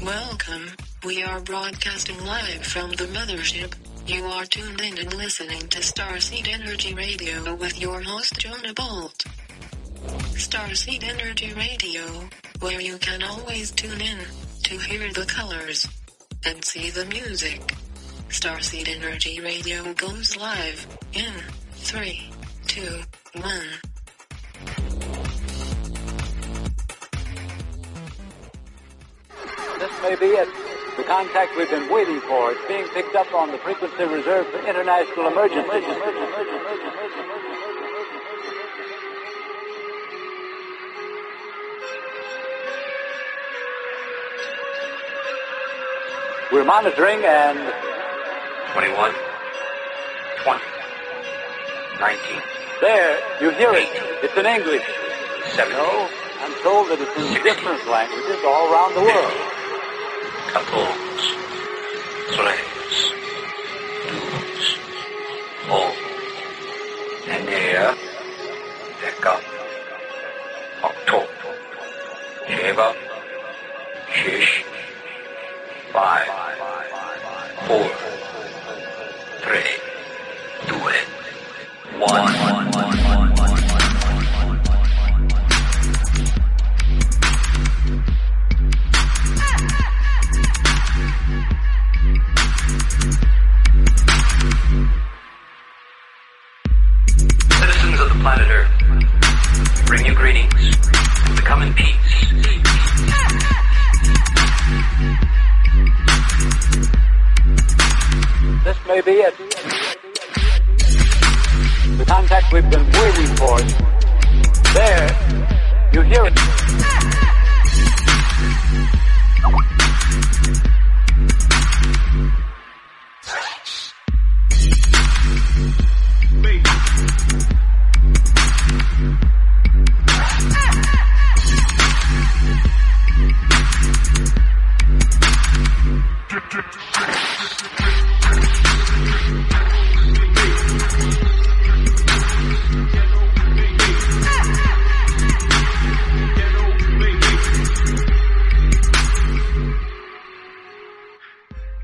Welcome. We are broadcasting live from the mothership. You are tuned in and listening to Starseed Energy Radio with your host Jonah Bolt. Starseed Energy Radio, where you can always tune in to hear the colors and see the music. Starseed Energy Radio goes live in 3, 2, 1. This may be it. The contact we've been waiting for. It's being picked up on the frequency reserved for international emergencies. We're monitoring and... 21, 20, 19. There, you hear it. It's in English. 70. No, I'm told that it's in different languages all around the world. 14, 13, 12, 4, NDAA, 8, 7, 6, 5, 4, 3, 2, 1. Citizens of the planet Earth, bring you greetings and become in peace. This may be it. The contact we've been waiting for. There, you hear it.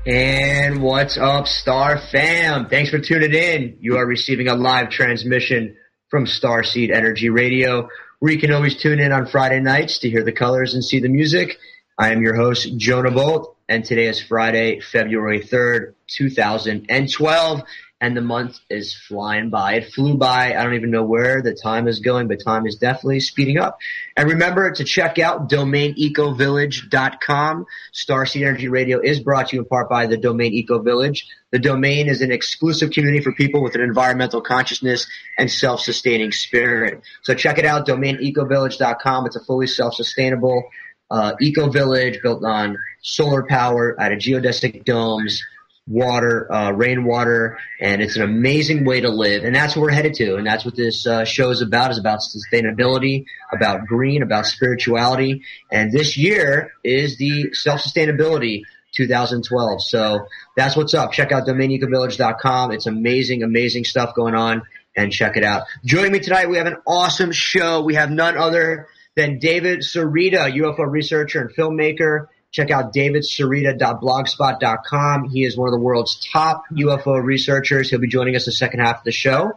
And what's up, Star Fam? Thanks for tuning in. You are receiving a live transmission from Starseed Energy Radio, where you can always tune in on Friday nights to hear the colors and see the music. I am your host, Jonah Bolt, and today is Friday, February 3rd, 2012, and the month is flying by. It flew by. I don't even know where the time is going, but time is definitely speeding up. And remember to check out domainecovillage.com. Starseed Energy Radio is brought to you in part by the Domain Eco Village. The Domain is an exclusive community for people with an environmental consciousness and self-sustaining spirit. So check it out, domainecovillage.com. It's a fully self-sustainable eco-village built on solar power out of geodesic domes, water, rainwater, and it's an amazing way to live. And that's what we're headed to. And that's what this show is about sustainability, about green, about spirituality. And this year is the self-sustainability 2012. So that's what's up. Check out domainecovillage.com. It's amazing, amazing stuff going on, and check it out. Joining me tonight, we have an awesome show. We have none other than David Sereda, UFO researcher and filmmaker. Check out davidsereda.blogspot.com. He is one of the world's top UFO researchers. He'll be joining us the second half of the show.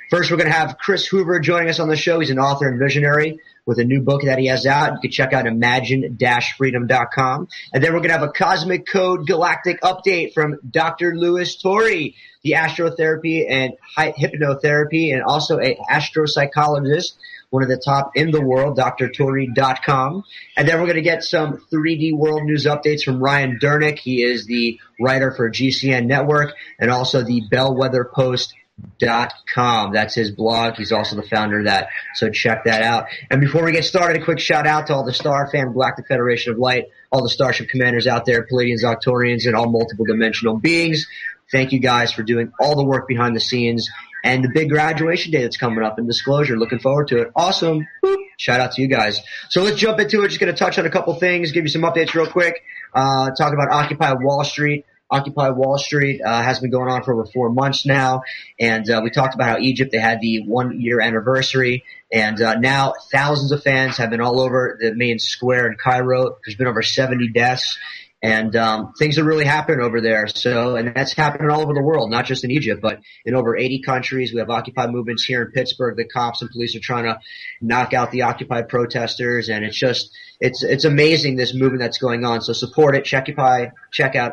First, we're going to have Chris Hoover joining us on the show. He's an author and visionary with a new book that he has out. You can check out imagine-freedom.com. And then we're going to have a Cosmic Code Galactic update from Dr. Louis Torrey, the astrotherapy and hypnotherapy, and also an astropsychologist, one of the top in the world, drtorrey.com. And then we're going to get some 3D world news updates from Ryan Durnick. He is the writer for GCN Network and also the BellwetherPost.com. That's his blog. He's also the founder of that. So check that out. And before we get started, a quick shout out to all the Star Fam, Galactic Federation of Light, all the Starship Commanders out there, Palladians, Octorians, and all multiple dimensional beings. Thank you guys for doing all the work behind the scenes. And the big graduation day that's coming up in Disclosure. Looking forward to it. Awesome. Boop. Shout out to you guys. So let's jump into it. Just going to touch on a couple things, give you some updates real quick. Talk about Occupy Wall Street. Occupy Wall Street has been going on for over 4 months now. And we talked about how Egypt, they had the 1-year anniversary. And now thousands of fans have been all over the main square in Cairo. There's been over 70 deaths. And things are really happening over there. So, and that's happening all over the world, not just in Egypt, but in over 80 countries. We have Occupy movements here in Pittsburgh. The cops and police are trying to knock out the Occupy protesters, and it's amazing, this movement that's going on. So support it. Check out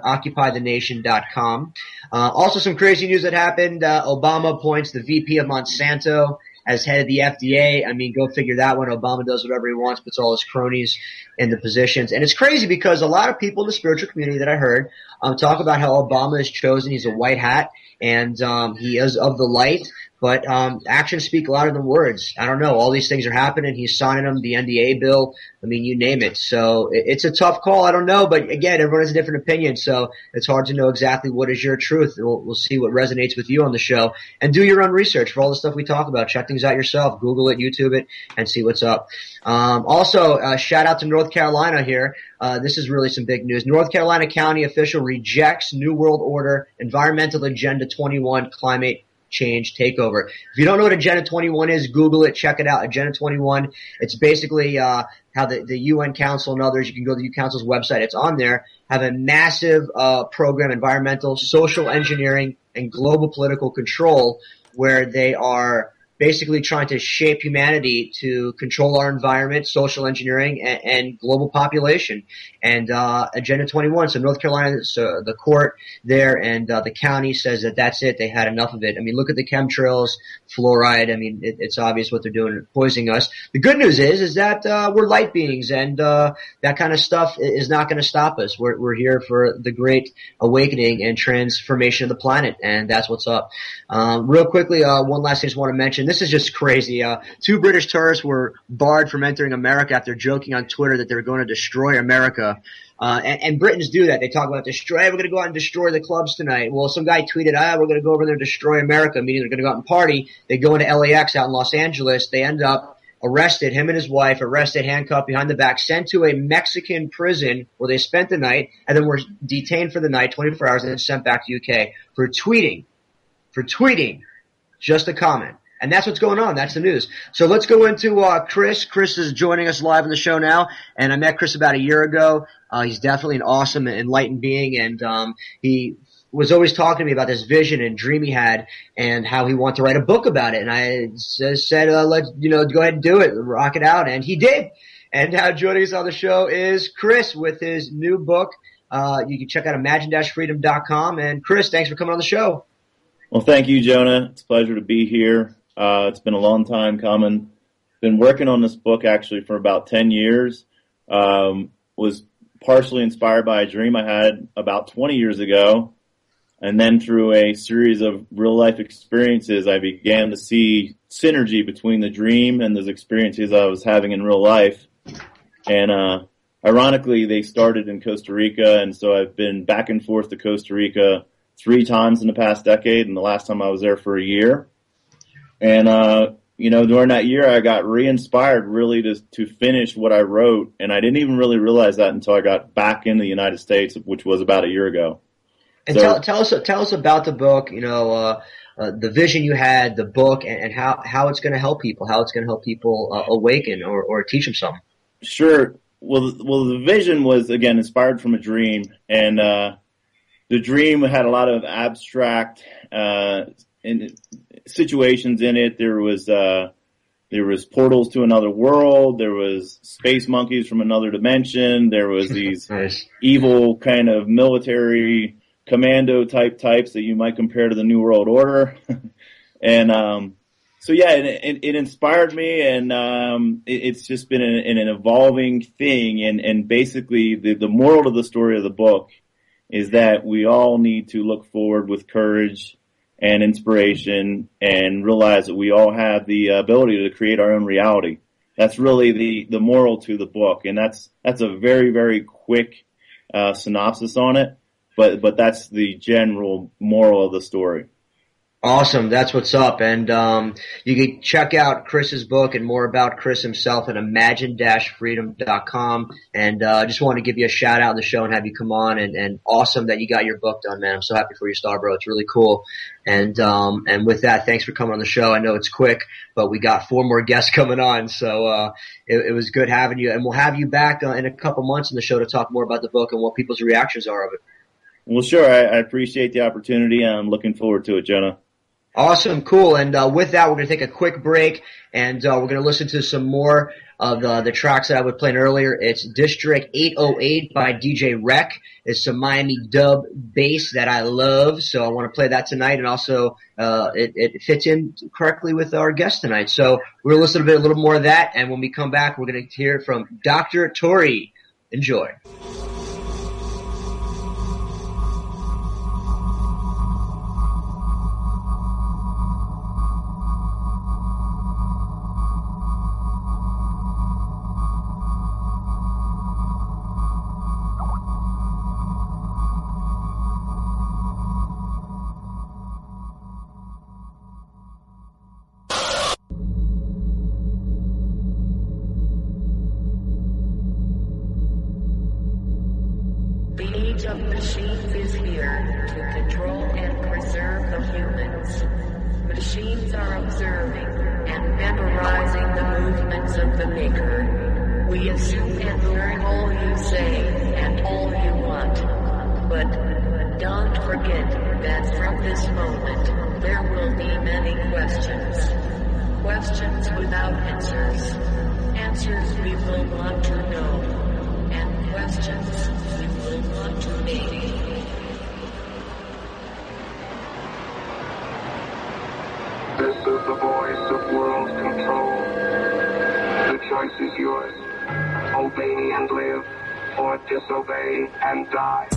occupythenation.com. Also some crazy news that happened. Obama appoints the VP of Monsanto as head of the FDA. I mean, go figure that one. Obama does whatever he wants, puts all his cronies in the positions. And it's crazy because a lot of people in the spiritual community that I heard talk about how Obama is chosen. He's a white hat, and he is of the light. But actions speak louder than words. I don't know. All these things are happening. He's signing them, the NDAA bill. I mean, you name it. So it's a tough call. I don't know. But again, everyone has a different opinion. So it's hard to know exactly what is your truth. We'll see what resonates with you on the show. And do your own research for all the stuff we talk about. Check things out yourself. Google it, YouTube it, and see what's up. Also, shout out to North Carolina here. This is really some big news. North Carolina County official rejects New World Order Environmental Agenda 21 climate change takeover. If you don't know what Agenda 21 is, Google it, check it out. Agenda 21, it's basically how the UN Council and others, you can go to the UN Council's website, it's on there, have a massive program, environmental, social engineering, and global political control, where they are basically trying to shape humanity to control our environment, social engineering, and global population. And Agenda 21, so North Carolina, so the court there and the county says that that's it. They had enough of it. I mean, look at the chemtrails, fluoride. I mean, it's obvious what they're doing, poisoning us. The good news is that we're light beings, and that kind of stuff is not going to stop us. We're here for the great awakening and transformation of the planet, and that's what's up. Real quickly, one last thing I just want to mention. This is just crazy. 2 British tourists were barred from entering America after joking on Twitter that they were going to destroy America. And Britons do that. They talk about we're going to go out and destroy the clubs tonight. Well, some guy tweeted, we're going to go over there and destroy America, meaning they're going to go out and party. They go into LAX out in Los Angeles. They end up arrested, him and his wife, arrested, handcuffed behind the back, sent to a Mexican prison where they spent the night, and then were detained for the night, 24 hours, and then sent back to UK for tweeting. Just a comment. And that's what's going on. That's the news. So let's go into Chris. Chris is joining us live on the show now, and I met Chris about a year ago. He's definitely an awesome, enlightened being, and he was always talking to me about this vision and dream he had and how he wanted to write a book about it. And I said, let's go ahead and do it, rock it out, and he did. And now joining us on the show is Chris with his new book. You can check out imagine-freedom.com. And Chris, thanks for coming on the show. Well, thank you, Jonah. It's a pleasure to be here. It's been a long time coming. Been working on this book actually for about 10 years. Was partially inspired by a dream I had about 20 years ago. And then through a series of real life experiences, I began to see synergy between the dream and those experiences I was having in real life. And ironically, they started in Costa Rica. And so I've been back and forth to Costa Rica 3 times in the past decade. And the last time I was there for a year. And, during that year, I got re-inspired really to finish what I wrote. And I didn't even really realize that until I got back in the United States, which was about a year ago. And so, tell us about the book, the vision you had, the book, and how it's going to help people, awaken or teach them something. Sure. Well, the vision was, again, inspired from a dream. And the dream had a lot of abstract situations in it. There was portals to another world. There was space monkeys from another dimension. There was these nice. Evil kind of military commando types that you might compare to the New World Order. And it inspired me, and it's just been an evolving thing. And basically the moral of the story of the book is that we all need to look forward with courage and inspiration, and realize that we all have the ability to create our own reality. That's really the moral to the book, and that's a very, very quick synopsis on it, but that's the general moral of the story. Awesome. That's what's up. And you can check out Chris's book and more about Chris himself at imagine-freedom.com. And I just want to give you a shout out in the show and have you come on. And awesome that you got your book done, man. I'm so happy for you, Star Bro. It's really cool. And with that, thanks for coming on the show. I know it's quick, but we got 4 more guests coming on. So it was good having you. And we'll have you back in a couple months in the show to talk more about the book and what people's reactions are of it. Well, sure. I appreciate the opportunity. I'm looking forward to it, Jonah. Awesome, cool. And with that, we're going to take a quick break, and we're going to listen to some more of the tracks that I was playing earlier. It's District 808 by DJ Rec. It's some Miami dub bass that I love, so I want to play that tonight. And also, it fits in correctly with our guest tonight. So we're going to listen to a little more of that, and when we come back, we're going to hear from Dr. Tori. Enjoy. The age of machines is here to control and preserve the humans. Machines are observing and memorizing the movements of the Maker. We assume and learn all you say and all you want. But don't forget that from this moment, there will be many questions. Questions without answers. Answers we will want to know. And questions we will want to make. This is the voice of world control. The choice is yours. Obey and live, or disobey and die.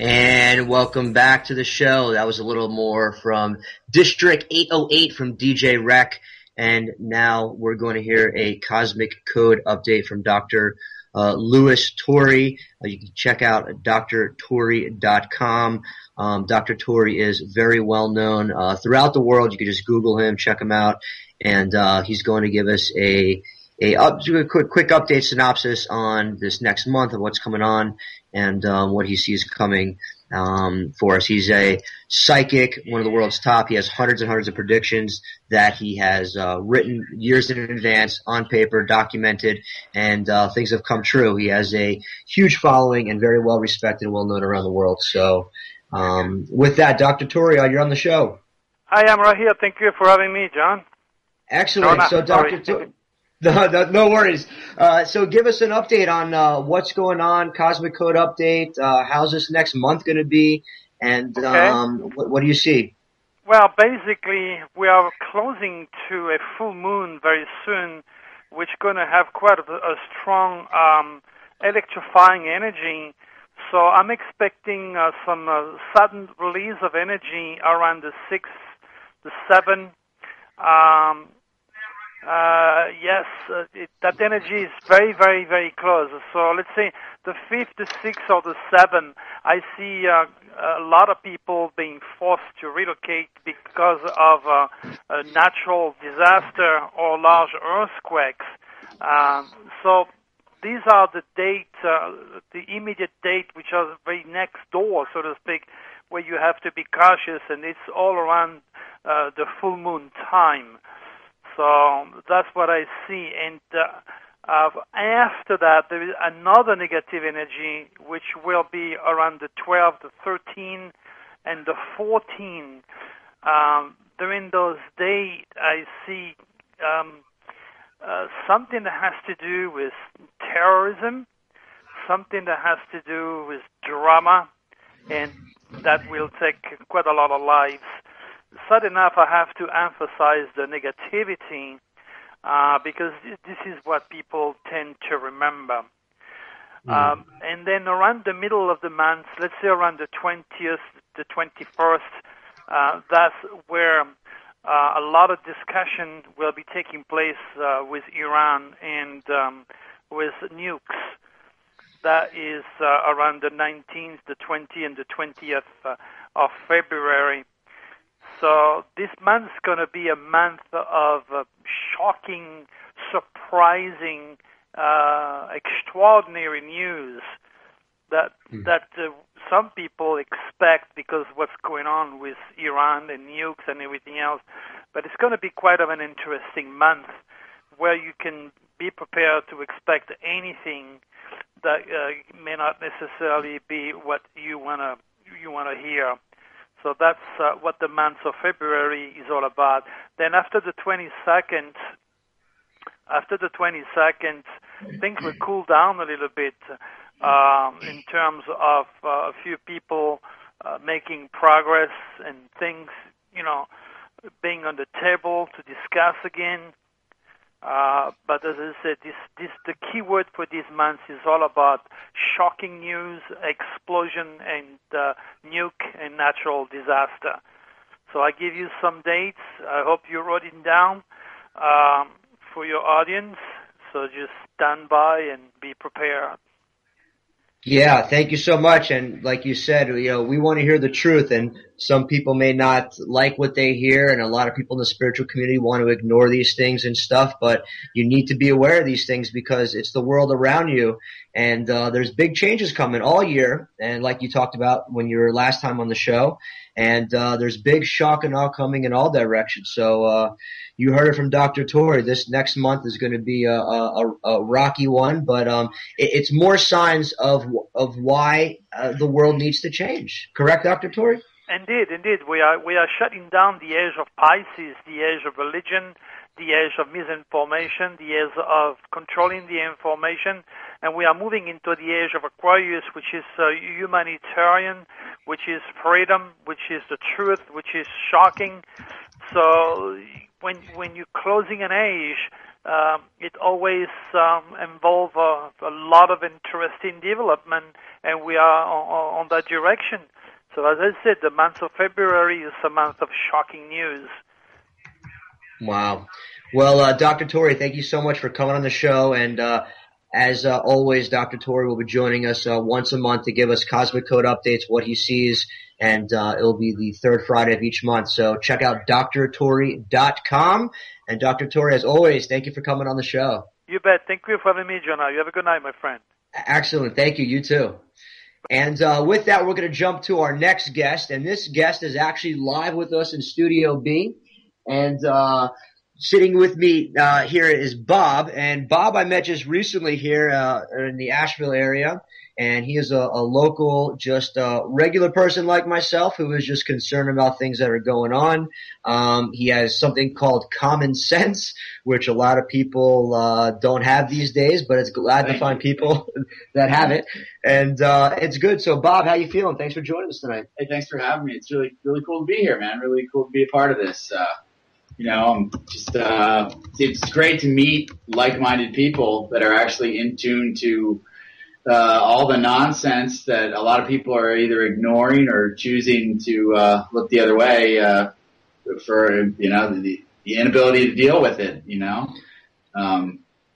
And welcome back to the show. That was a little more from District 808 from DJ Rec. And now we're going to hear a Cosmic Code update from Dr. Louis Torrey. You can check out drtorrey.com. Dr. Torrey is very well known throughout the world. You can just Google him, check him out. And he's going to give us a quick update synopsis on this next month of what's coming on and what he sees coming for us. He's a psychic, one of the world's top. He has hundreds and hundreds of predictions that he has written years in advance on paper, documented, and things have come true. He has a huge following and very well respected and well known around the world. So with that, Dr. Torrey, you're on the show. Hi, I'm right here. Thank you for having me, John. Excellent. No, so, Dr. Torrey. No worries. So give us an update on what's going on, Cosmic Code update. How's this next month going to be, and what do you see? Well, basically, we are closing to a full moon very soon, which is going to have quite a strong electrifying energy. So I'm expecting some sudden release of energy around the 6th, the 7th. Yes, that energy is very, very, very close. So let's say the 5th, the 6th, or the 7th, I see a lot of people being forced to relocate because of a natural disaster or large earthquakes. So these are the date, the immediate date, which are very next door, so to speak, where you have to be cautious, and it's all around the full moon time. So that's what I see. And after that, there is another negative energy, which will be around the 12th, the 13th, and the 14th. During those days, I see something that has to do with terrorism, something that has to do with drama, and that will take quite a lot of lives. Sad enough, I have to emphasize the negativity because this is what people tend to remember. And then around the middle of the month, let's say around the 20th, the 21st, that's where a lot of discussion will be taking place with Iran and with nukes. That is around the 19th, the 20th, and the 20th of February. So this month's going to be a month of shocking, surprising, extraordinary news that some people expect because of what's going on with Iran and nukes and everything else. But it's going to be quite of an interesting month where you can be prepared to expect anything that may not necessarily be what you want to hear. So that's what the month of February is all about. Then after the 22nd, things will cool down a little bit in terms of a few people making progress and things, being on the table to discuss again. But as I said, the key word for this month is all about shocking news, explosion, and nuke and natural disaster. So I give you some dates. I hope you wrote it down for your audience. So just stand by and be prepared. Yeah, thank you so much. And like you said, we want to hear the truth, and some people may not like what they hear, and a lot of people in the spiritual community want to ignore these things and stuff, but you need to be aware of these things because it's the world around you, and there's big changes coming all year, and like you talked about when you were last time on the show, and there's big shock and awe coming in all directions. So you heard it from Dr. Tori. This next month is going to be a rocky one, but it's more signs of why the world needs to change. Correct, Dr. Tori? Indeed. We are shutting down the age of Pisces, the age of religion, the age of misinformation, the age of controlling the information, and we are moving into the age of Aquarius, which is humanitarian, which is freedom, which is the truth, which is shocking. So when you're closing an age, it always involves a lot of interesting development, and we are on that direction. So as I said, the month of February is a month of shocking news. Wow. Well, Dr. Tori, thank you so much for coming on the show. And as always, Dr. Tori will be joining us once a month to give us Cosmic Code updates, what he sees, and it'll be the third Friday of each month. So check out drtori.com. And Dr. Tori, as always, thank you for coming on the show. You bet. Thank you for having me, Jonah. You have a good night, my friend. Excellent. Thank you. You too. And with that, we're going to jump to our next guest. And this guest is actually live with us in Studio B. And sitting with me here is Bob. And Bob I met just recently here in the Asheville area. And he is a local, just regular person like myself who is just concerned about things that are going on. He has something called common sense, which a lot of people don't have these days, but it's glad to find people that have it. And it's good. So, Bob, how you feeling? Thanks for joining us tonight. Hey, thanks for having me. It's really cool to be here, man. Really cool to be a part of this. I'm just it's great to meet like-minded people that are actually in tune to all the nonsense that a lot of people are either ignoring or choosing to look the other way for the inability to deal with it.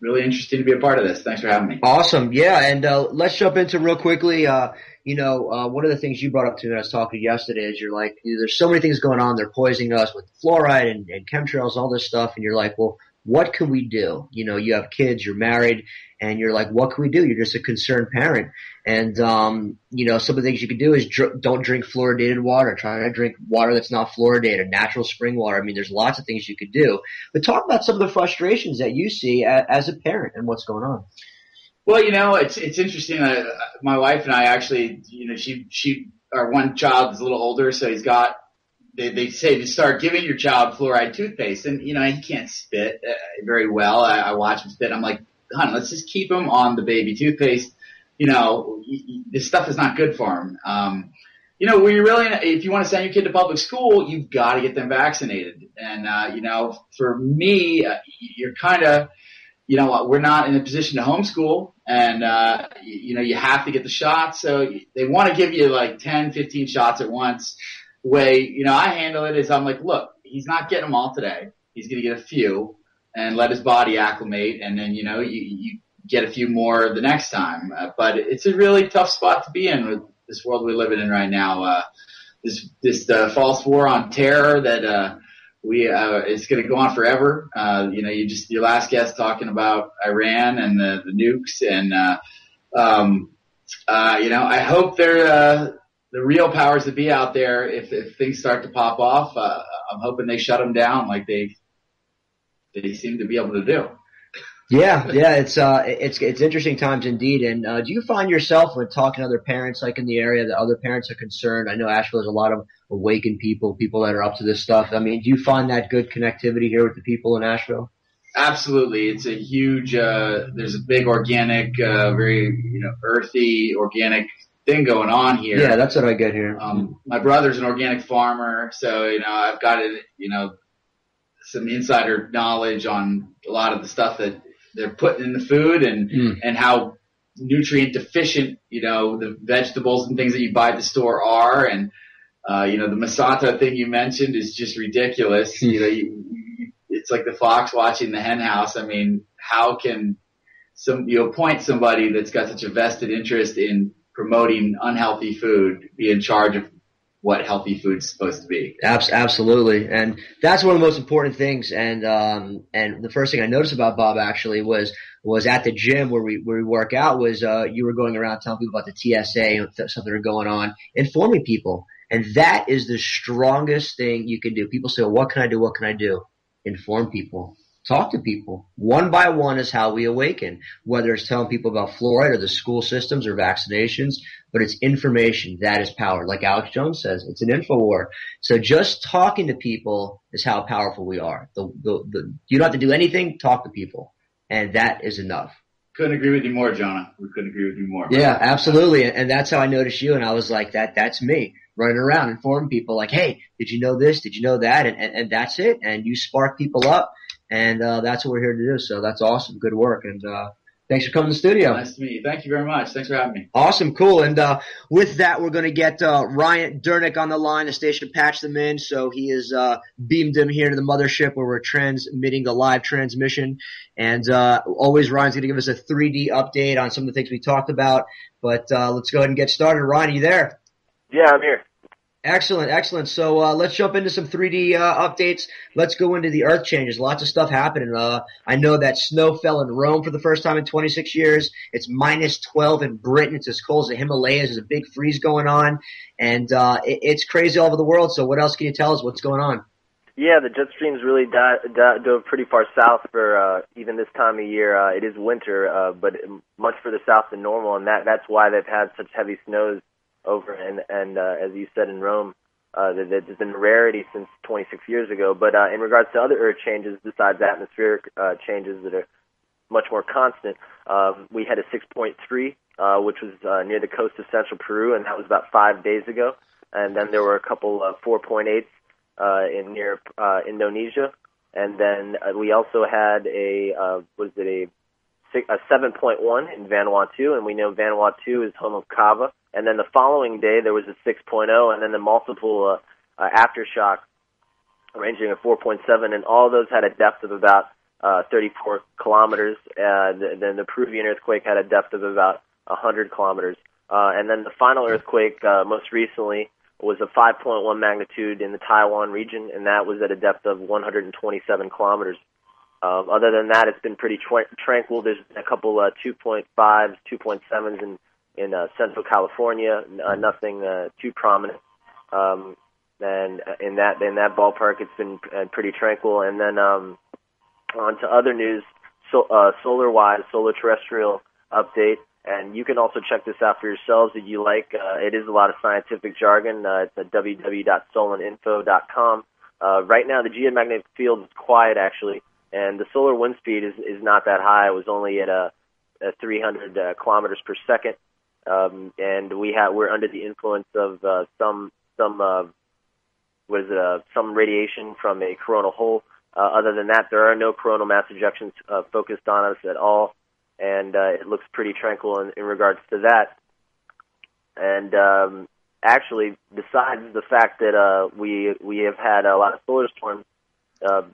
Really interesting to be a part of this. Thanks for having me. Awesome, yeah. And let's jump into real quickly. One of the things you brought up to me when I was talking yesterday is you're like, there's so many things going on. They're poisoning us with fluoride and chemtrails, all this stuff, and you're like, well, what can we do? You have kids, you're married, and you're like, what can we do? You're just a concerned parent. And, some of the things you can do is don't drink fluoridated water. Try to drink water that's not fluoridated, natural spring water. I mean, there's lots of things you could do. But talk about some of the frustrations that you see as a parent and what's going on. Well, it's interesting. My wife and I actually, our one child is a little older, so he's got, they say to start giving your child fluoride toothpaste, and he can't spit very well. I watch him spit. I'm like, honey, let's just keep him on the baby toothpaste. This stuff is not good for him. When you're really, if you want to send your kid to public school, you've got to get them vaccinated. And for me, you're kind of you know what, we're not in a position to homeschool, and you have to get the shots. So they want to give you like 10, 15 shots at once. The way I handle it is I'm like, look, he's not getting them all today. He's going to get a few and let his body acclimate, and then you get a few more the next time. But it's a really tough spot to be in with this world we're living in right now. This false war on terror that it's going to go on forever. Your last guest talking about Iran and the nukes, and I hope they're the real powers that be out there. If things start to pop off, I'm hoping they shut them down like they seem to be able to do. Yeah, it's interesting times indeed. And do you find yourself when talking to other parents, like in the area, that other parents are concerned? I know Asheville has a lot of awakened people that are up to this stuff. I mean, do you find that good connectivity here with the people in Asheville? Absolutely. It's a huge, there's a big organic, very, earthy, organic thing going on here. Yeah, that's what I get here. My brother's an organic farmer, so, I've got some insider knowledge on a lot of the stuff that they're putting in the food and how nutrient deficient, the vegetables and things that you buy at the store are. And, the Monsanto thing you mentioned is just ridiculous. It's like the fox watching the hen house. I mean, how can you appoint somebody that's got such a vested interest in promoting unhealthy food be in charge of what healthy food's supposed to be? Absolutely. And that's one of the most important things. And the first thing I noticed about Bob actually was at the gym where we work out was, you were going around telling people about the TSA and stuff that are going on, informing people. And that is the strongest thing you can do. People say, well, what can I do? What can I do? Inform people. Talk to people. One by one is how we awaken, whether it's telling people about fluoride or the school systems or vaccinations, but it's information. That is power. Like Alex Jones says, it's an info war. So just talking to people is how powerful we are. You don't have to do anything, talk to people. And that is enough. Couldn't agree with you more, Jonah. We couldn't agree with you more. Yeah, absolutely. And that's how I noticed you. And I was like, that's me. Running around informing people like, hey, did you know this? Did you know that? And that's it. And you spark people up. And that's what we're here to do. So that's awesome. Good work. And thanks for coming to the studio. Nice to meet you. Thank you very much. Thanks for having me. Awesome. Cool. And with that, we're going to get Ryan Durnick on the line. The station patched them in. So he has beamed him here to the mothership where we're transmitting the live transmission. And always Ryan's going to give us a 3D update on some of the things we talked about. But let's go ahead and get started. Ryan, are you there? Yeah, I'm here. Excellent. So let's jump into some 3D updates. Let's go into the earth changes. Lots of stuff happening. I know that snow fell in Rome for the first time in 26 years. It's minus 12 in Britain. It's as cold as the Himalayas. There's a big freeze going on. And it's crazy all over the world. So what else can you tell us? What's going on? Yeah, the jet streams really dove pretty far south for even this time of year. It is winter, but much further south than normal, and that's why they've had such heavy snows over, and as you said, in Rome, that's been a rarity since 26 years ago. But in regards to other earth changes besides atmospheric changes that are much more constant, we had a 6.3, which was near the coast of central Peru, and that was about 5 days ago. And then there were a couple of 4.8s in near Indonesia, and then we also had a 7.1 in Vanuatu, and we know Vanuatu is home of Kava. And then the following day there was a 6.0, and then the multiple aftershock ranging at 4.7, and all those had a depth of about 34 kilometers. Then the Peruvian earthquake had a depth of about 100 kilometers. And then the final earthquake most recently was a 5.1 magnitude in the Taiwan region, and that was at a depth of 127 kilometers. Other than that, it's been pretty tranquil. There's a couple 2.5s, 2.7s in Central California, nothing too prominent. And in that ballpark, it's been pretty tranquil. And then on to other news, solar-wise, solar terrestrial update. And you can also check this out for yourselves if you like. It is a lot of scientific jargon. It's at www.solaninfo.com. Right now, the geomagnetic field is quiet, actually, and the solar wind speed is not that high. It was only at 300 kilometers per second. And we're under the influence of some radiation from a coronal hole Other than that, there are no coronal mass ejections focused on us at all, and it looks pretty tranquil in regards to that. And actually, besides the fact that we have had a lot of solar storms,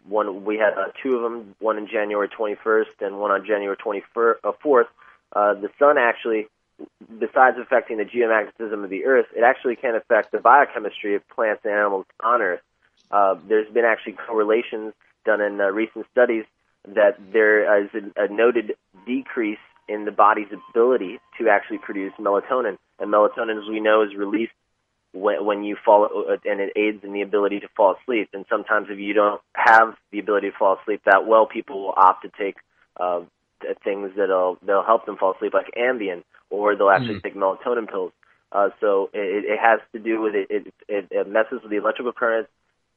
we had two of them, one on January 21st and one on January 24th. The sun actually, besides affecting the geomagnetism of the Earth, it actually can affect the biochemistry of plants and animals on Earth. There's been actually correlations done in recent studies that there is a noted decrease in the body's ability to actually produce melatonin. And melatonin, as we know, is released when you fall, and it aids in the ability to fall asleep. And sometimes if you don't have the ability to fall asleep that well, people will opt to take things they'll help them fall asleep, like Ambien, or they'll actually take melatonin pills. So it has to do with it messes with the electrical currents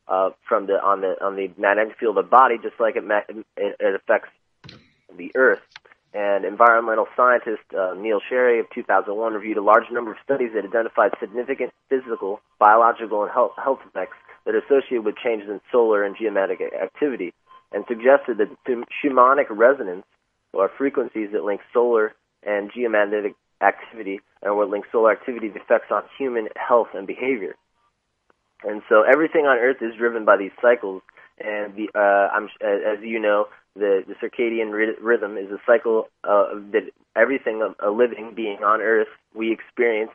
on the magnetic field of the body, just like it affects the Earth. And environmental scientist Neil Sherry of 2001 reviewed a large number of studies that identified significant physical, biological, and health effects that are associated with changes in solar and geomagnetic activity, and suggested that the shamanic resonance, or frequencies that link solar and geomagnetic activity, and what link solar activity to effects on human health and behavior. And so everything on Earth is driven by these cycles, and as you know, the circadian rhythm is a cycle that everything a living being on Earth we experience,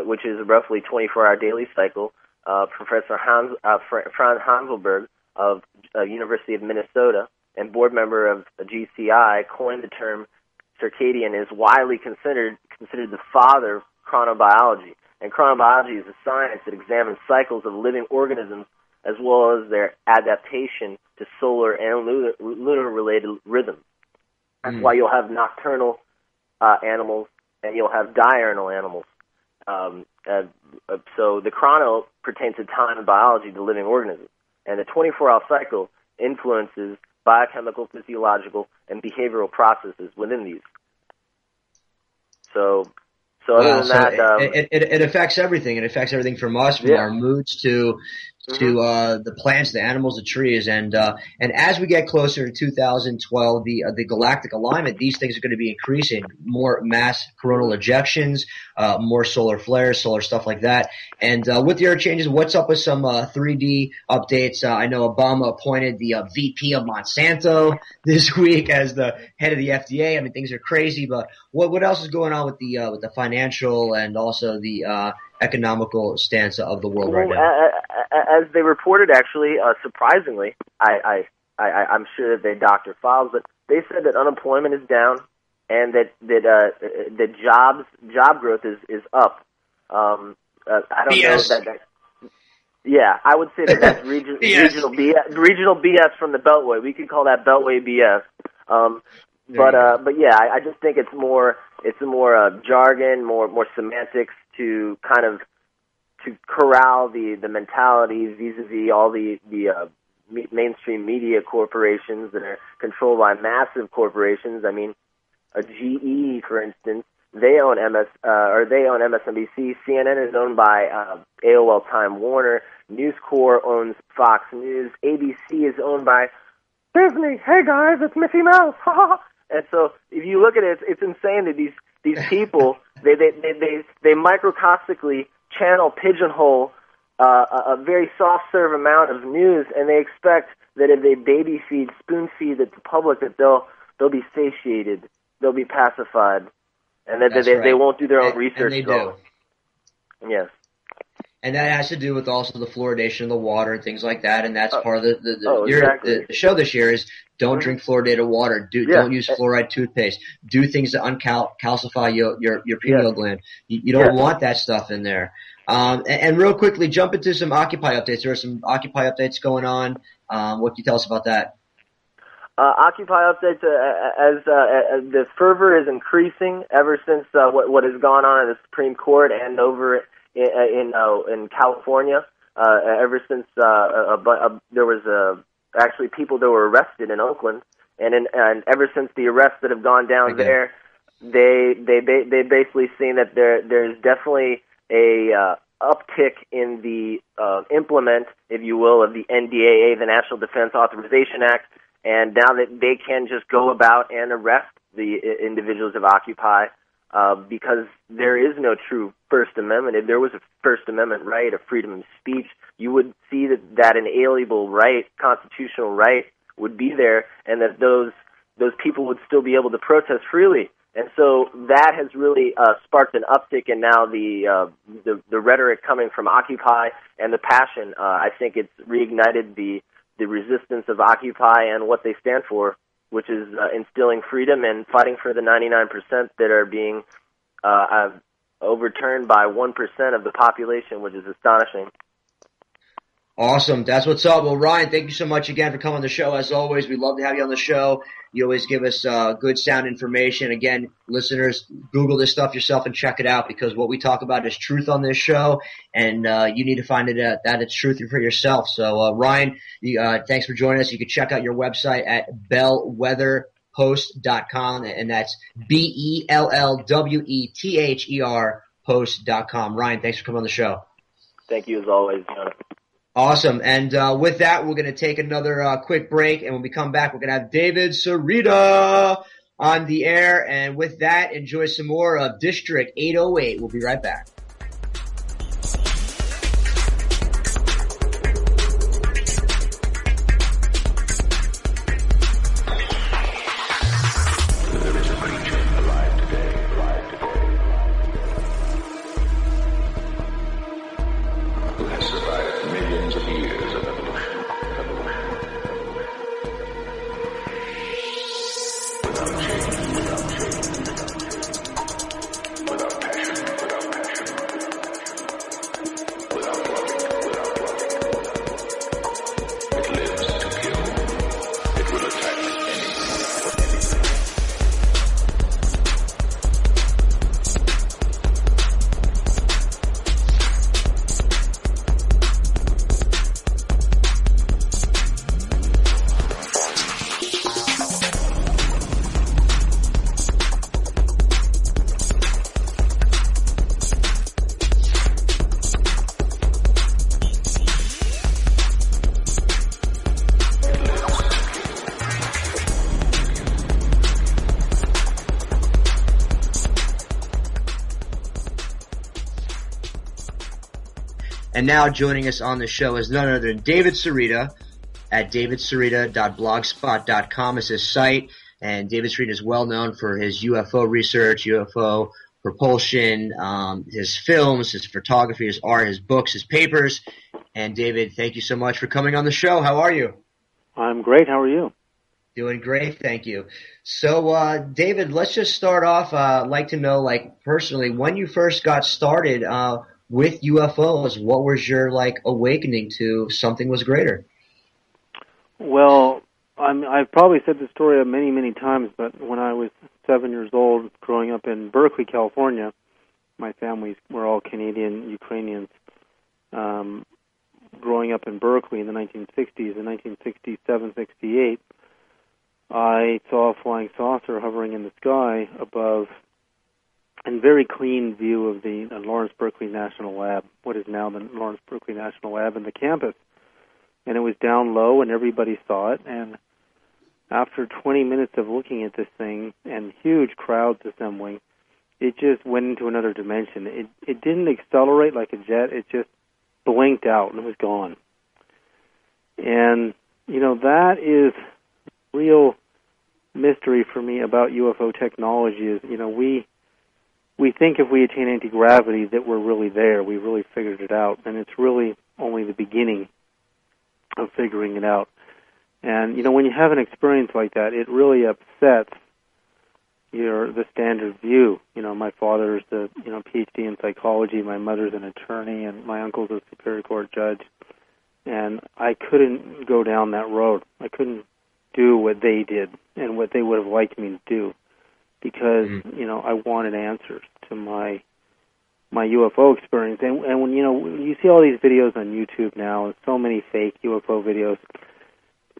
which is a roughly 24-hour daily cycle. Professor Franz Hanselberg of University of Minnesota and board member of GCI coined the term circadian, is widely considered the father of chronobiology. And chronobiology is a science that examines cycles of living organisms as well as their adaptation to solar and lunar-related rhythms. That's why you'll have nocturnal animals and you'll have diurnal animals. So the chrono pertains to time and biology to living organisms. And the 24-hour cycle influences biochemical, physiological, and behavioral processes within these. So other than that, it affects everything. It affects everything from us, from our moods to the plants, the animals, the trees, and as we get closer to 2012, the galactic alignment, these things are going to be increasing. More mass coronal ejections, more solar flares, solar stuff like that. And with the Earth changes, what's up with some 3D updates? I know Obama appointed the VP of Monsanto this week as the head of the FDA. I mean, things are crazy, but what else is going on with the financial and also the economical stance of the world right now? As they reported, actually, surprisingly, I'm sure that they doctor files, but they said that unemployment is down and that job growth is up. I don't BS. know that. Yeah, I would say that's regional BS from the Beltway. We could call that Beltway BS. But yeah, I just think it's more jargon, more semantics to kind of to corral the mentality vis-a-vis all the mainstream media corporations that are controlled by massive corporations. I mean, a GE, for instance, they own MSNBC. CNN is owned by AOL Time Warner. News Corp owns Fox News. ABC is owned by Disney. Hey guys, it's Mickey Mouse. And so, if you look at it, it's insane that these people they microcosmically pigeonhole a very soft serve amount of news, and they expect that if they spoon feed it to the public, that they'll be satiated, they'll be pacified, and that they won't do their own research. And they do. Yes. And that has to do with also the fluoridation of the water and things like that, and that's part of exactly. the show this year is don't drink fluoridated water, don't use fluoride toothpaste, do things to uncalcify your pineal gland. You don't want that stuff in there. And real quickly, jump into some Occupy updates. There are some Occupy updates going on. What can you tell us about that? Occupy updates, as the fervor is increasing ever since what has gone on in the Supreme Court and over in California. Ever since there was actually people that were arrested in Oakland, and ever since the arrests that have gone down they basically seen that there's definitely a uptick in the implement, if you will, of the NDAA, the National Defense Authorization Act, and now that they can just go about and arrest the individuals of Occupy because there is no true First Amendment. If there was a First Amendment right, a freedom of speech, you would see that an inalienable right, constitutional right, would be there, and that those people would still be able to protest freely. And so that has really sparked an uptick in now the rhetoric coming from Occupy and the passion. I think it's reignited the resistance of Occupy and what they stand for, which is instilling freedom and fighting for the 99% that are being overturned by 1% of the population, which is astonishing. Awesome. That's what's up. Well, Ryan, thank you so much again for coming on the show. As always, we love to have you on the show. You always give us good sound information. Again, listeners, Google this stuff yourself and check it out, because what we talk about is truth on this show, and you need to find it that it's truth for yourself. So, Ryan, thanks for joining us. You can check out your website at bellwetherpost.com, and that's BELLWETHER post.com. Ryan, thanks for coming on the show. Thank you as always, Jonah. Awesome. And with that, we're going to take another quick break. And when we come back, we're going to have David Sereda on the air. And with that, enjoy some more of District 808. We'll be right back. And now joining us on the show is none other than David Sereda at davidsereda.blogspot.com is his site. And David Sereda is well known for his UFO research, UFO propulsion, his films, his photography, his art, his books, his papers. And David, thank you so much for coming on the show. How are you? I'm great. How are you? Doing great, thank you. So, David, let's just start off. I'd like to know, personally, when you first got started with UFOs, what was your, awakening to something was greater? Well, I've probably said this story many, many times, but when I was 7 years old, growing up in Berkeley, California, my families were all Canadian Ukrainians. Growing up in Berkeley in the 1960s, in 1967, 68, I saw a flying saucer hovering in the sky above, and very clean view of the Lawrence Berkeley National Lab, what is now the Lawrence Berkeley National Lab, and the campus. And it was down low, and everybody saw it. And after 20 minutes of looking at this thing and huge crowds assembling, it just went into another dimension. It didn't accelerate like a jet. It just blinked out and it was gone. And, that is real mystery for me about UFO technology is, we think if we attain anti-gravity that we're really there. We really figured it out. And it's really only the beginning of figuring it out. And, when you have an experience like that, it really upsets the standard view. My father's the, PhD in psychology, my mother's an attorney, and my uncle's a Superior Court judge. And I couldn't go down that road. I couldn't do what they did and what they would have liked me to do because, I wanted answers to my UFO experience. And when, you see all these videos on YouTube now, and so many fake UFO videos,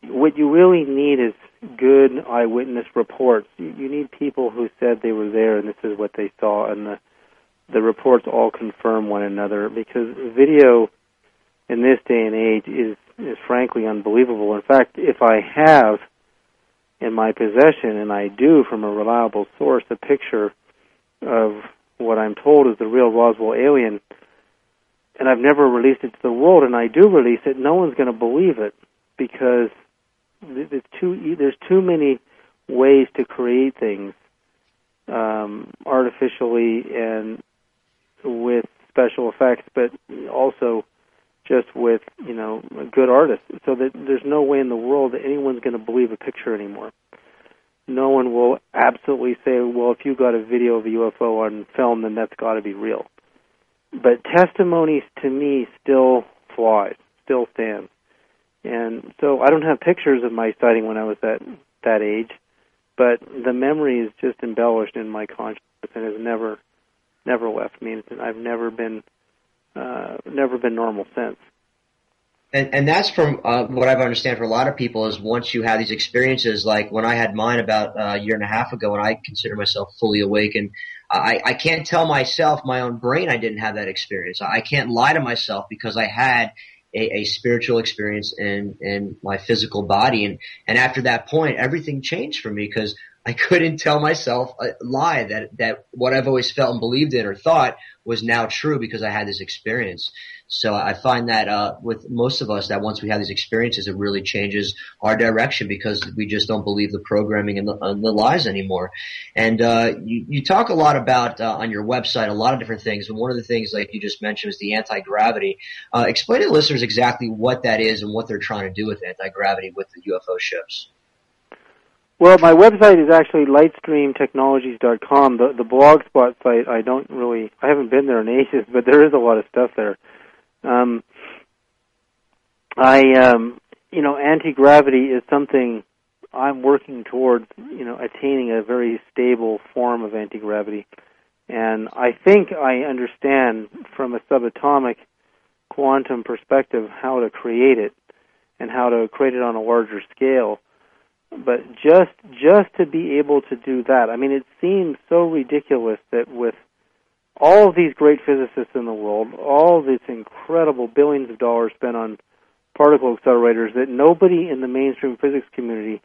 what you really need is good eyewitness reports. You need people who said they were there and this is what they saw, and the reports all confirm one another, because video in this day and age is frankly unbelievable. In fact, if I have in my possession, and I do from a reliable source, a picture of what I'm told is the real Roswell alien, and I've never released it to the world, and I do release it, no one's going to believe it, because there's too many ways to create things artificially and with special effects, but also just with, good artists, so that there's no way in the world that anyone's going to believe a picture anymore. No one will absolutely say, well, if you got a video of a UFO on film, then that's got to be real. But testimonies, to me, still flies, still stands. And so I don't have pictures of my sighting when I was that age, but the memory is just embellished in my consciousness and has never left me. And I've never been normal since. And that's from what I've understand for a lot of people is once you have these experiences, like when I had mine about a year and a half ago, and I consider myself fully awake, and I can't tell myself, my own brain, I didn't have that experience. I can't lie to myself because I had a spiritual experience in my physical body, and after that point, everything changed for me because I couldn't tell myself a lie that what I've always felt and believed in or thought was now true because I had this experience. So I find that with most of us, that once we have these experiences, it really changes our direction because we just don't believe the programming and the lies anymore. And you talk a lot about on your website a lot of different things, and one of the things, like you just mentioned, is the anti-gravity. Explain to the listeners exactly what that is and what they're trying to do with anti-gravity with the UFO ships. Well, my website is actually lightstreamtechnologies.com. The blogspot site, I haven't been there in ages, but there is a lot of stuff there. Anti-gravity is something I'm working towards, attaining a very stable form of anti-gravity. And I think I understand from a subatomic quantum perspective how to create it and how to create it on a larger scale. But just to be able to do that, I mean, it seems so ridiculous that with all of these great physicists in the world, all this incredible billions of dollars spent on particle accelerators, that nobody in the mainstream physics community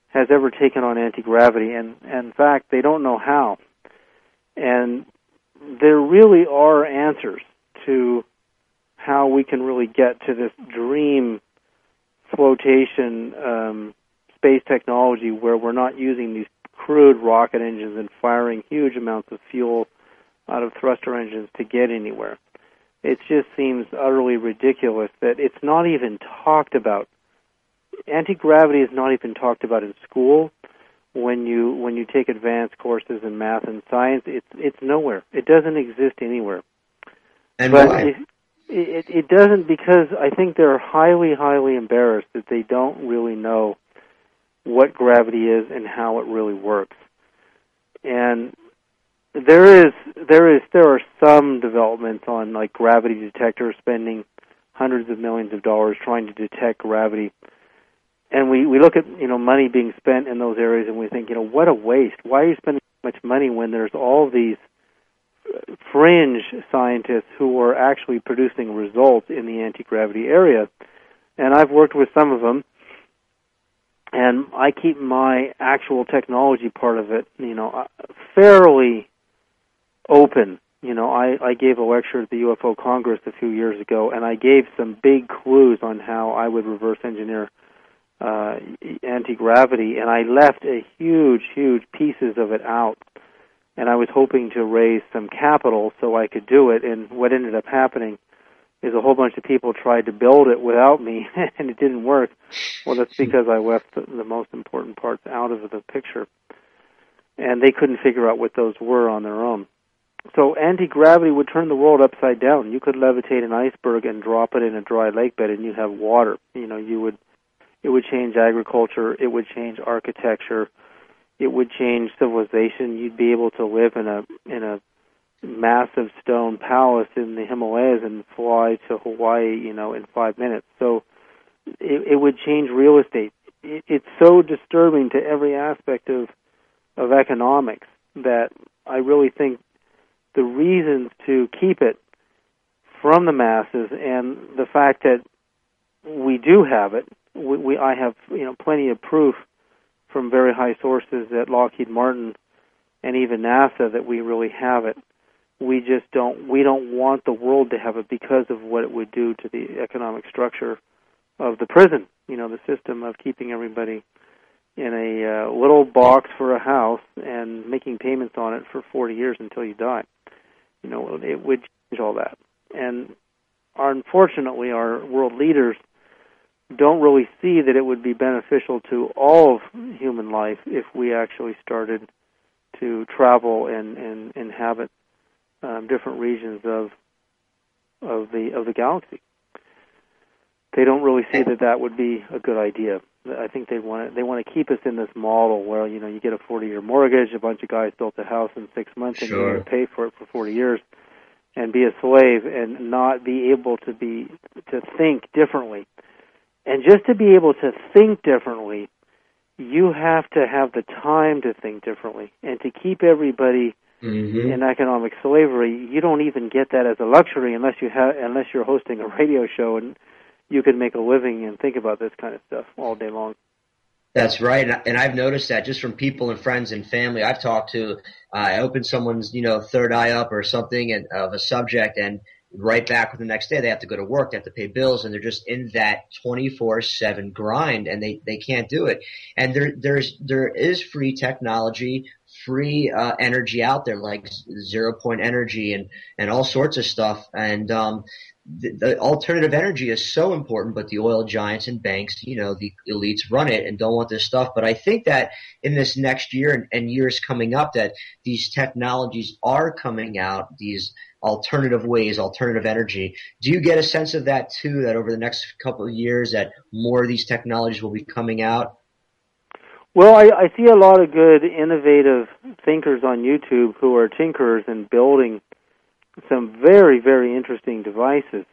has ever taken on anti-gravity, and in fact, they don't know how. And there really are answers to how we can really get to this dream flotation space technology where we're not using these crude rocket engines and firing huge amounts of fuel out of thruster engines to get anywhere. It just seems utterly ridiculous that it's not even talked about. Anti-gravity is not even talked about in school. When you take advanced courses in math and science, it's nowhere. It doesn't exist anywhere. And but why? It doesn't, because I think they're highly, highly embarrassed that they don't really know what gravity is and how it really works. And there are some developments on like gravity detectors, spending hundreds of millions of dollars trying to detect gravity. And we look at money being spent in those areas and we think, what a waste. Why are you spending so much money when there's all these fringe scientists who are actually producing results in the anti-gravity area? And I've worked with some of them, and I keep my actual technology part of it, fairly open. I gave a lecture at the UFO Congress a few years ago, and I gave some big clues on how I would reverse engineer anti-gravity, and I left a huge pieces of it out. And I was hoping to raise some capital so I could do it, and what ended up happening is a whole bunch of people tried to build it without me, and it didn't work. Well, that's because I left the most important parts out of the picture, and they couldn't figure out what those were on their own. So anti-gravity would turn the world upside down. You could levitate an iceberg and drop it in a dry lake bed, and you'd have water. It would change agriculture. It would change architecture. It would change civilization. You'd be able to live in a massive stone palace in the Himalayas and fly to Hawaii, in 5 minutes. So it would change real estate. It's so disturbing to every aspect of economics that I really think the reasons to keep it from the masses, and the fact that we do have it. I have plenty of proof from very high sources at Lockheed Martin and even NASA that we really have it. We just don't want the world to have it because of what it would do to the economic structure of the prison, the system of keeping everybody in a little box for a house and making payments on it for 40 years until you die. It would change all that. And unfortunately, our world leaders don't really see that it would be beneficial to all of human life if we actually started to travel and inhabit different regions of the galaxy. They don't really see that would be a good idea. I think they want to keep us in this model where you get a 40-year mortgage, a bunch of guys built a house in 6 months, and you're going to pay for it for 40 years, and be a slave and not be able to think differently. And just to be able to think differently, you have to have the time to think differently. And to keep everybody in economic slavery, you don't even get that as a luxury unless you're hosting a radio show and you can make a living and think about this kind of stuff all day long. That's right, and I've noticed that just from people and friends and family I've talked to. I open someone's third eye up or something of a subject, and right back with the next day they have to go to work, they have to pay bills, and they're just in that 24/7 grind, and they can't do it. And there is free technology, free energy out there, like 0 point energy and all sorts of stuff. And the alternative energy is so important, but the oil giants and banks, the elites run it and don't want this stuff. But I think that in this next year and years coming up, that these technologies are coming out, these alternative ways, alternative energy. Do you get a sense of that too, that over the next couple of years that more of these technologies will be coming out? Well, I see a lot of good, innovative thinkers on YouTube who are tinkerers and building some very, very interesting devices.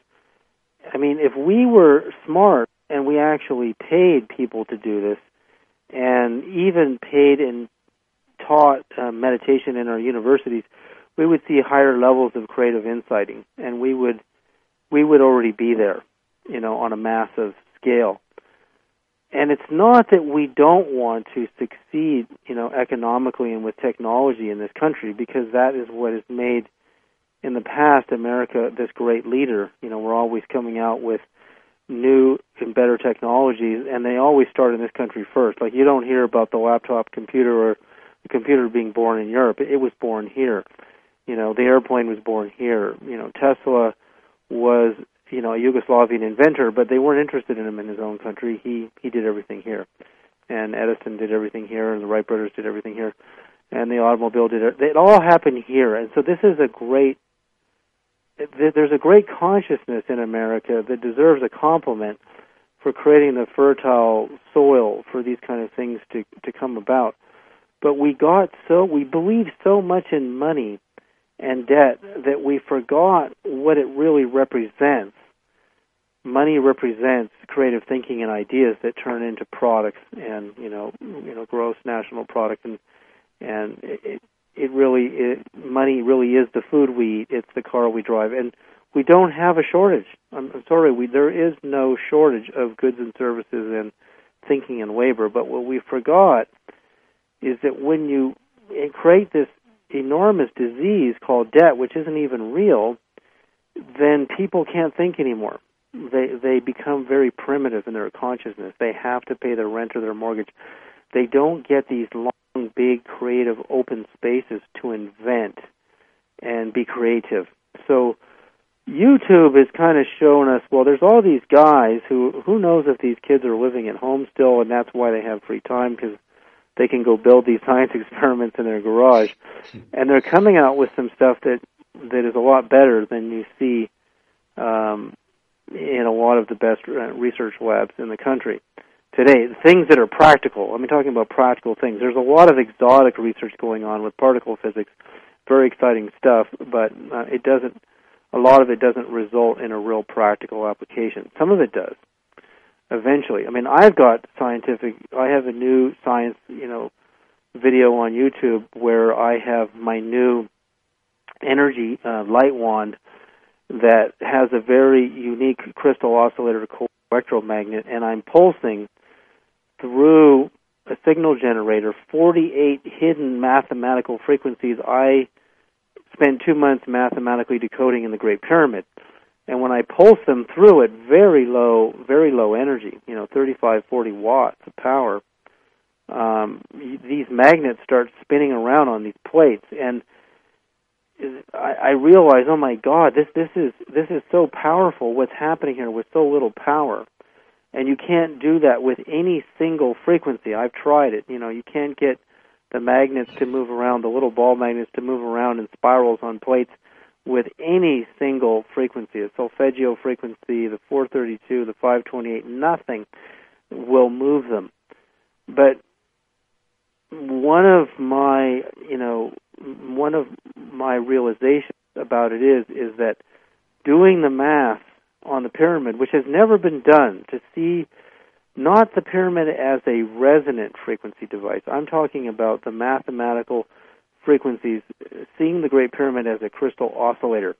I mean, if we were smart and we actually paid people to do this, and even paid and taught meditation in our universities, we would see higher levels of creative insighting, and we would already be there, on a massive scale. And it's not that we don't want to succeed, economically and with technology in this country, because that is what has made, in the past, America this great leader. We're always coming out with new and better technologies, and they always start in this country first. Like, you don't hear about the laptop computer or the computer being born in Europe. It was born here. The airplane was born here. Tesla was, a Yugoslavian inventor, but they weren't interested in him in his own country. He did everything here. And Edison did everything here, and the Wright brothers did everything here. And the automobile did it. It all happened here. And so there's a great consciousness in America that deserves a compliment for creating the fertile soil for these kind of things to come about. But we believed so much in money and debt that we forgot what it really represents. Money represents creative thinking and ideas that turn into products and gross national product, and money really is the food we eat. It's the car we drive, and we don't have a shortage. I'm sorry, there is no shortage of goods and services and thinking and labor. But what we forgot is that when you create this enormous disease called debt, which isn't even real, then people can't think anymore. They become very primitive in their consciousness. They have to pay their rent or their mortgage. They don't get these long, big, creative, open spaces to invent and be creative. So YouTube has kind of shown us, well, there's all these guys who knows if these kids are living at home still, and that's why they have free time, because they can go build these science experiments in their garage. And they're coming out with some stuff that is a lot better than you see in a lot of the best research labs in the country today. Things that are practical. I'm talking about practical things. There's a lot of exotic research going on with particle physics, very exciting stuff, but a lot of it doesn't result in a real practical application. Some of it does, eventually. I have a new science, video on YouTube where I have my new energy light wand that has a very unique crystal oscillator called electromagnet, and I'm pulsing through a signal generator 48 hidden mathematical frequencies I spent 2 months mathematically decoding in the Great Pyramid. And when I pulse them through at very low energy, 35, 40 watts of power, these magnets start spinning around on these plates, and I realize, oh my God, this is so powerful. What's happening here with so little power, and you can't do that with any single frequency. I've tried it. You can't get the magnets to move around, the little ball magnets to move around in spirals on plates with any single frequency. The solfeggio frequency, the 432, the 528, nothing will move them. But one of my realizations about it is that doing the math on the pyramid, which has never been done, to see not the pyramid as a resonant frequency device. I'm talking about the mathematical frequencies, seeing the Great Pyramid as a crystal oscillator,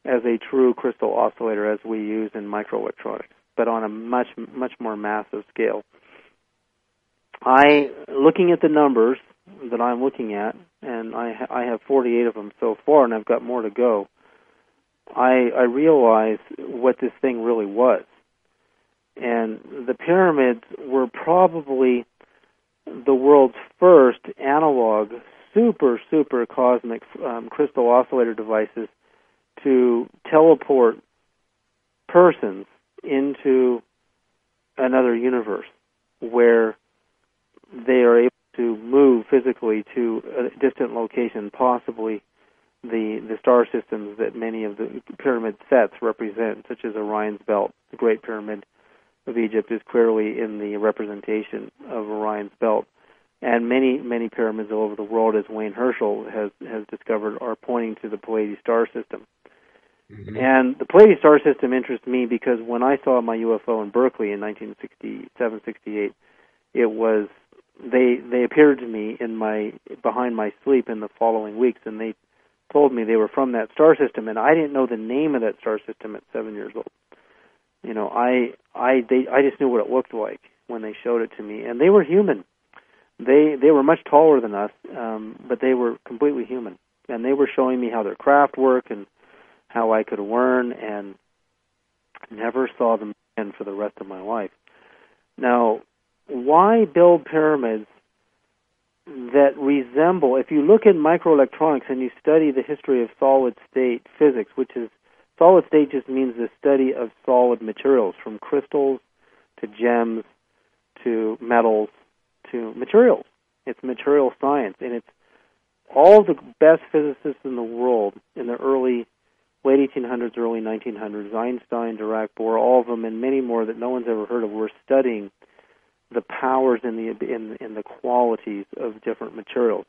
as a true crystal oscillator as we use in microelectronics, but on a much, much more massive scale. Looking at the numbers that I'm looking at, and I have 48 of them so far, and I've got more to go, I realize what this thing really was. And the pyramids were probably the world's first analog, super, super cosmic crystal oscillator devices to teleport persons into another universe where they are able to move physically to a distant location, possibly the star systems that many of the pyramid sets represent, such as Orion's Belt. The Great Pyramid of Egypt is clearly in the representation of Orion's Belt. And many, many pyramids all over the world, as Wayne Herschel has discovered, are pointing to the Pleiades star system. Mm-hmm. And the Pleiades star system interests me because when I saw my UFO in Berkeley in 1967-68, it was they appeared to me behind my sleep in the following weeks, and they told me they were from that star system, and I didn't know the name of that star system at 7 years old. I just knew what it looked like when they showed it to me, and they were human. They were much taller than us, but they were completely human, and they were showing me how their craft worked and how I could learn, and never saw them again for the rest of my life. Now, why build pyramids that resemble, if you look at microelectronics and you study the history of solid-state physics, which is, solid-state just means the study of solid materials, from crystals to gems to metals to materials. It's material science, and it's all the best physicists in the world in the late 1800s, early 1900s, Einstein, Dirac, Bohr, all of them, and many more that no one's ever heard of, were studying the powers and the qualities of different materials.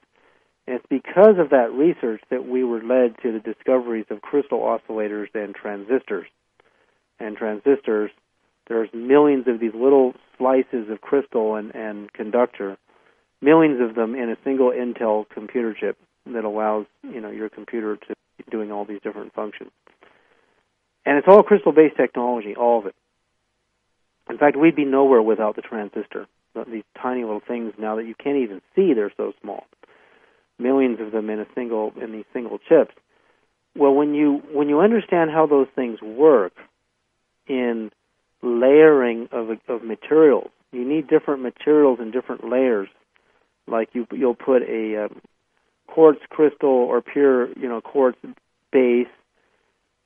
And it's because of that research that we were led to the discoveries of crystal oscillators and transistors. And transistors, there's millions of these little slices of crystal and conductor, millions of them in a single Intel computer chip that allows your computer to be doing all these different functions. And it's all crystal-based technology, all of it. In fact, we'd be nowhere without the transistor. These tiny little things now that you can't even see, they're so small. Millions of them in these single chips. Well, when you understand how those things work in layering of materials, you need different materials in different layers. Like you'll put a quartz crystal or pure quartz base,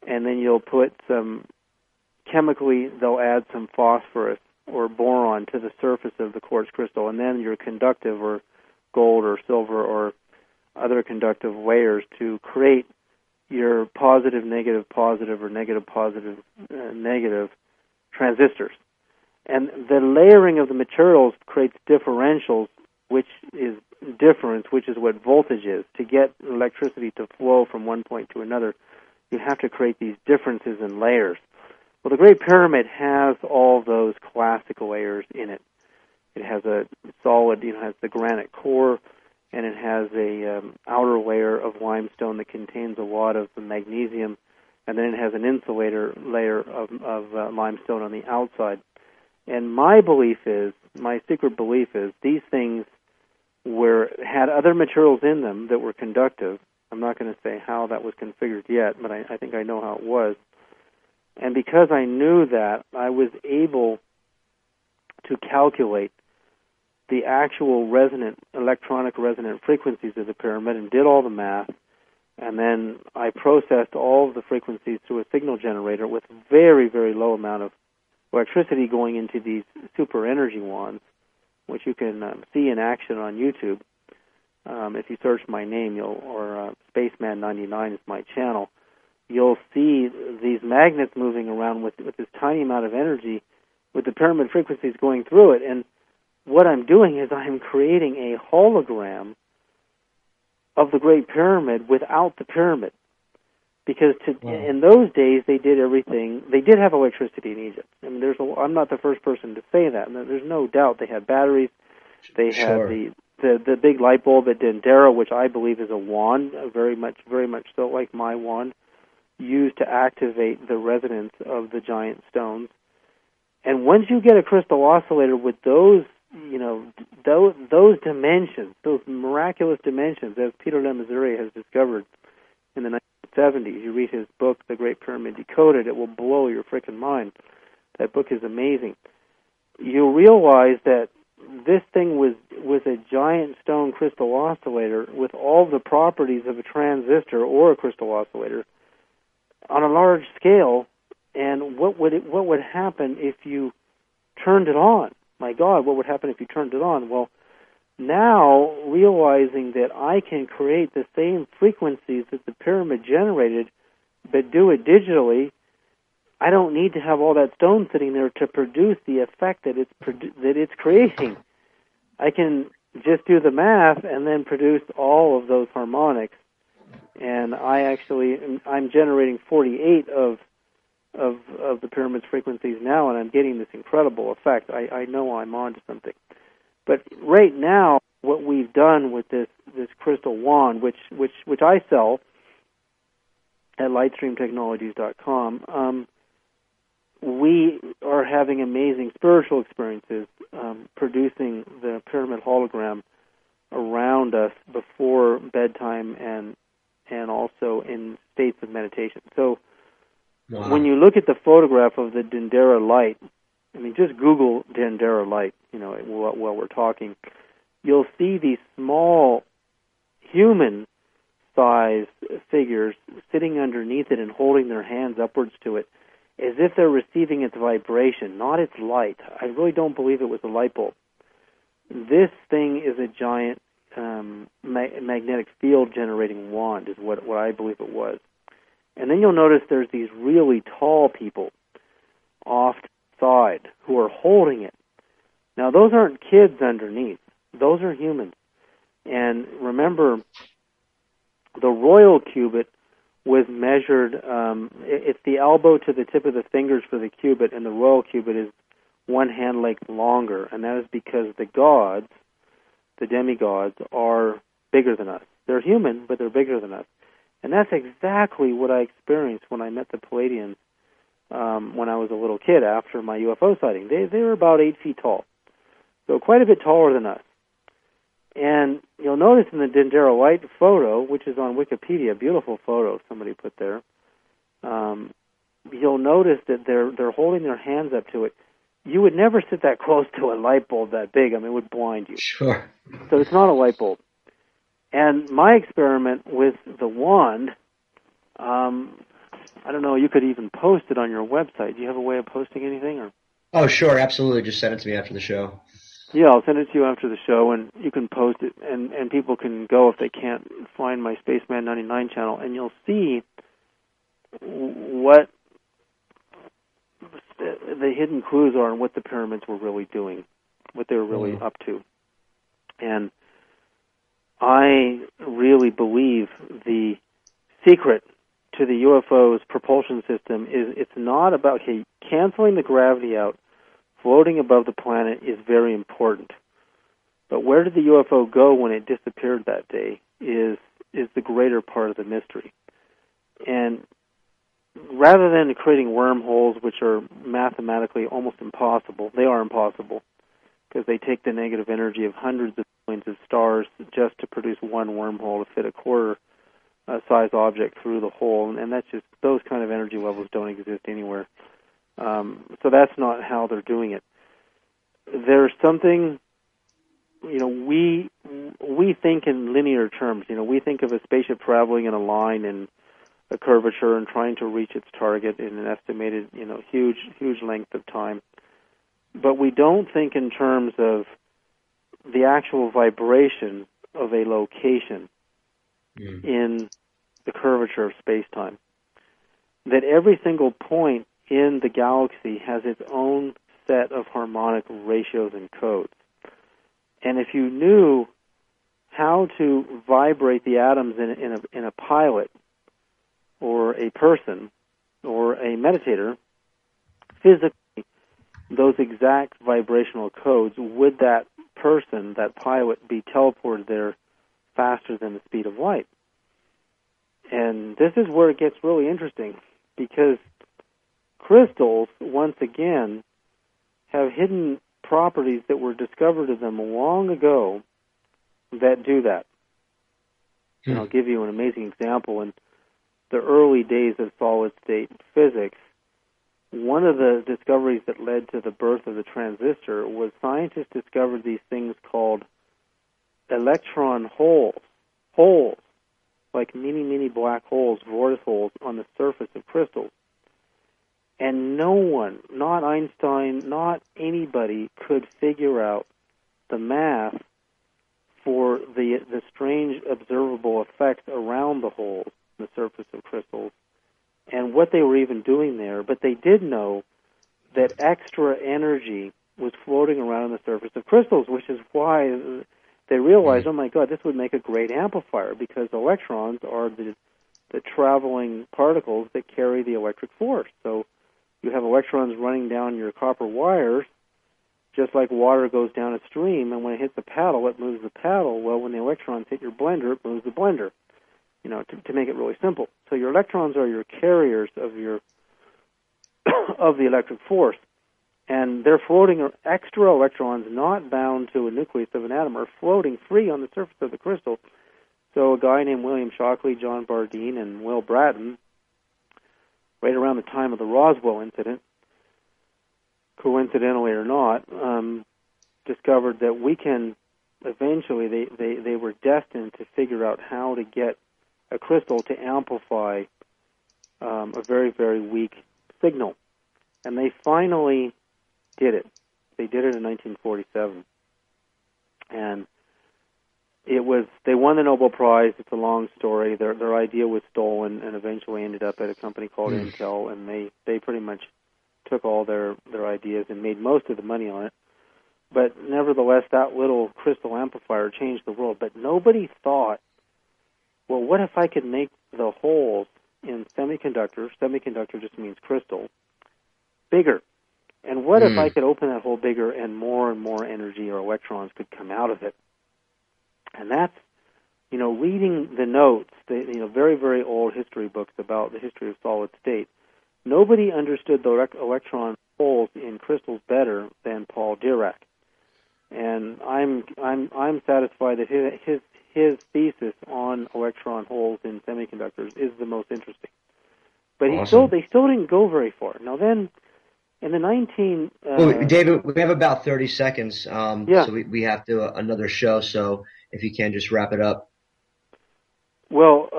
and then you'll put some chemically, they'll add some phosphorus or boron to the surface of the quartz crystal, and then your conductive or gold or silver or other conductive layers to create your positive, negative, positive, or negative, positive, negative transistors. And the layering of the materials creates differentials, which is difference, which is what voltage is. To get electricity to flow from one point to another, you have to create these differences in layers. Well, the Great Pyramid has all those classical layers in it. It has a solid, has the granite core, and it has a outer layer of limestone that contains a lot of magnesium, and then it has an insulator layer of limestone on the outside. And my secret belief is, these things had other materials in them that were conductive. I'm not going to say how that was configured yet, but I think I know how it was. And because I knew that, I was able to calculate the actual electronic resonant frequencies of the pyramid and did all the math. And then I processed all of the frequencies through a signal generator with very, very low amount of electricity going into these super energy wands, which you can see in action on YouTube. If you search my name, or Spaceman99 is my channel, you'll see these magnets moving around with this tiny amount of energy with the pyramid frequencies going through it. And what I'm doing is I'm creating a hologram of the Great Pyramid without the pyramid. Because in those days, they did everything. They did have electricity in Egypt. I mean, I'm not the first person to say that. And there's no doubt they had batteries. They had the big light bulb at Dendera, which I believe is a wand, very much so like my wand, used to activate the resonance of the giant stones. And once you get a crystal oscillator with those dimensions, those miraculous dimensions, as Peter Lemaitre has discovered in the 1970s, you read his book, The Great Pyramid Decoded, it will blow your frickin' mind. That book is amazing. You'll realize that this thing was a giant stone crystal oscillator with all the properties of a transistor or a crystal oscillator on a large scale. And what would happen if you turned it on? My God, what would happen if you turned it on? Well, now realizing that I can create the same frequencies that the pyramid generated, but do it digitally, I don't need to have all that stone sitting there to produce the effect that it's creating. I can just do the math and then produce all of those harmonics. And I'm generating 48 of the pyramid's frequencies now, and I'm getting this incredible effect. I know I'm onto something. But right now, what we've done with this crystal wand, which I sell at lightstreamtechnologies.com, we are having amazing spiritual experiences producing the pyramid hologram around us before bedtime and also in states of meditation. So when you look at the photograph of the Dendera light, I mean, just Google Dendera light, while we're talking, you'll see these small human-sized figures sitting underneath it and holding their hands upwards to it as if they're receiving its vibration, not its light. I really don't believe it was a light bulb. This thing is a giant magnetic field-generating wand, is what I believe it was. And then you'll notice there's these really tall people off to the side who are holding it. Now, those aren't kids underneath. Those are humans. And remember, the royal cubit was measured, it's the elbow to the tip of the fingers for the cubit, and the royal cubit is one hand length longer, and that is because the gods, the demigods, are bigger than us. They're human, but they're bigger than us. And that's exactly what I experienced when I met the Palladians when I was a little kid after my UFO sighting. They were about 8 feet tall, so quite a bit taller than us. And you'll notice in the Dendera light photo, which is on Wikipedia, a beautiful photo somebody put there, you'll notice that they're holding their hands up to it. You would never sit that close to a light bulb that big. I mean, it would blind you. Sure. So it's not a light bulb. And my experiment with the wand, I don't know, you could even post it on your website. Do you have a way of posting anything? Or? Oh, sure, absolutely. Just send it to me after the show. Yeah, I'll send it to you after the show, and you can post it, and people can go if they can't find my Spaceman99 channel, and you'll see what the hidden clues are and what the pyramids were really doing, what they were really up to. And I really believe the secret to the UFO's propulsion system is it's not about canceling the gravity out. Floating above the planet is very important. But where did the UFO go when it disappeared that day is the greater part of the mystery. And rather than creating wormholes, which are mathematically almost impossible, they are impossible, because they take the negative energy of hundreds of millions of stars just to produce one wormhole to fit a quarter-size object through the hole, and that's just, those kind of energy levels don't exist anywhere. So that's not how they're doing it. There's something, we think in linear terms. We think of a spaceship traveling in a line and a curvature and trying to reach its target in an estimated, huge length of time. But we don't think in terms of the actual vibration of a location in the curvature of space-time. That every single point in the galaxy has its own set of harmonic ratios and codes. And if you knew how to vibrate the atoms in a pilot or a person or a meditator, physically, those exact vibrational codes, would that person, that pilot, be teleported there faster than the speed of light? And this is where it gets really interesting, because crystals, once again, have hidden properties that were discovered of them long ago that do that. And I'll give you an amazing example. In the early days of solid-state physics, one of the discoveries that led to the birth of the transistor was scientists discovered these things called electron holes, like mini black holes, vortex holes, on the surface of crystals. And no one, not Einstein, not anybody, could figure out the math for the strange observable effects around the holes on the surface of crystals and what they were even doing there. But they did know that extra energy was floating around on the surface of crystals, which is why they realized, oh my God, this would make a great amplifier, because electrons are the traveling particles that carry the electric force. So you have electrons running down your copper wires, just like water goes down a stream, and when it hits the paddle, it moves the paddle. Well, when the electrons hit your blender, it moves the blender, to make it really simple. So your electrons are your carriers of your of the electric force, and they're floating. Extra electrons not bound to a nucleus of an atom are floating free on the surface of the crystal. So a guy named William Shockley, John Bardeen, and Will Bratton, right around the time of the Roswell incident, coincidentally or not, discovered that we can eventually, they were destined to figure out how to get a crystal to amplify a very, very weak signal. And they finally did it. They did it in 1947. And they won the Nobel Prize. It's a long story. Their idea was stolen and eventually ended up at a company called Intel, and they pretty much took all their ideas and made most of the money on it. But nevertheless, that little crystal amplifier changed the world. But nobody thought, well, what if I could make the holes in semiconductor just means crystal, bigger? And what if I could open that hole bigger and more energy or electrons could come out of it? And that's, reading the notes, very, very old history books about the history of solid state. Nobody understood the electron holes in crystals better than Paul Dirac. And I'm satisfied that his thesis on electron holes in semiconductors is the most interesting. But Awesome. they still didn't go very far. Now then, in the David, we have about 30 seconds. Yeah. So we have to another show. So if you can just wrap it up. Well,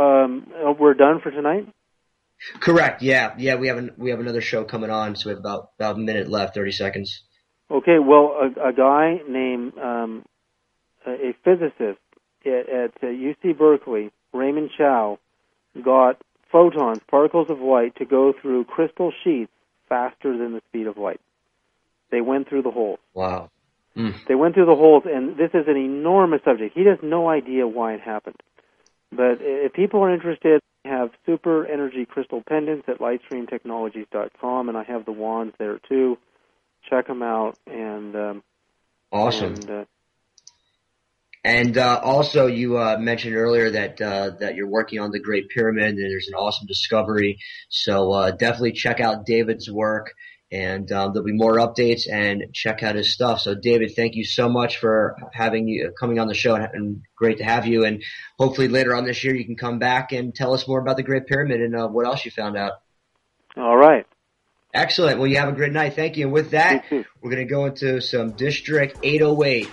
we're done for tonight? Correct. Yeah. We have another show coming on. So we have about a minute left, 30 seconds. Okay. Well, a guy named a physicist at UC Berkeley, Raymond Chow, got photons, particles of light, to go through crystal sheets faster than the speed of light. They went through the holes. Wow. They went through the holes, and this is an enormous subject. He has no idea why it happened. But if people are interested, I have super energy crystal pendants at lightstreamtechnologies.com, and I have the wands there too. Check them out. And awesome. And also, you mentioned earlier that you're working on the Great Pyramid, and there's an awesome discovery. So definitely check out David's work, and there'll be more updates. And check out his stuff. So, David, thank you so much for coming on the show, and great to have you. And hopefully later on this year, you can come back and tell us more about the Great Pyramid and what else you found out. All right. Excellent. Well, you have a great night. Thank you. And with that, we're going to go into some District 808.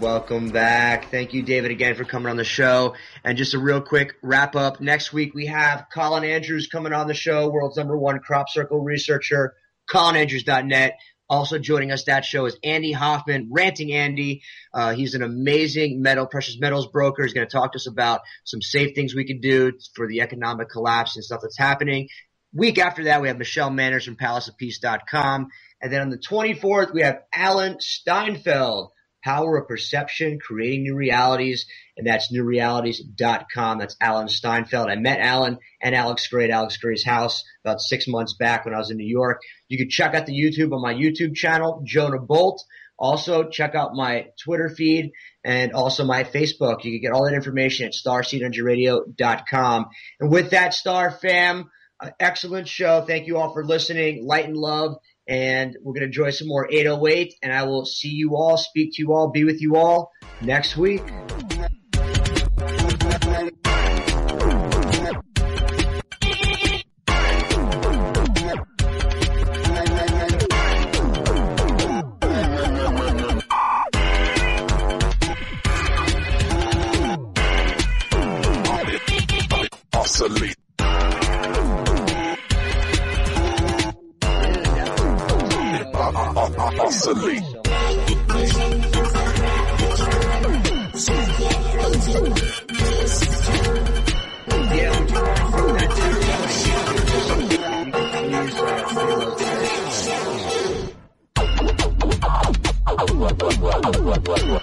Welcome back. Thank you, David, again for coming on the show. And just a real quick wrap up. Next week we have Colin Andrews coming on the show, world's #1 crop circle researcher, colinandrews.net. Also joining us that show is Andy Hoffman, Ranting Andy. He's an amazing precious metals broker. He's going to talk to us about some safe things we can do for the economic collapse and stuff that's happening. Week after that, we have Michelle Manners from palaceofpeace.com. And then on the 24th, we have Alan Steinfeld, Power of Perception, Creating New Realities, and that's newrealities.com. That's Alan Steinfeld. I met Alan and Alex Gray at Alex Gray's house about 6 months back when I was in New York. You can check out the YouTube on my YouTube channel, Jonah Bolt. Also, check out my Twitter feed and also my Facebook. You can get all that information at starseedenergyradio.com. And with that, Star Fam, excellent show. Thank you all for listening. Light and love. And we're going to enjoy some more 808, and I will see you all, speak to you all, be with you all next week. Obsolete. Obsolete. Yeah.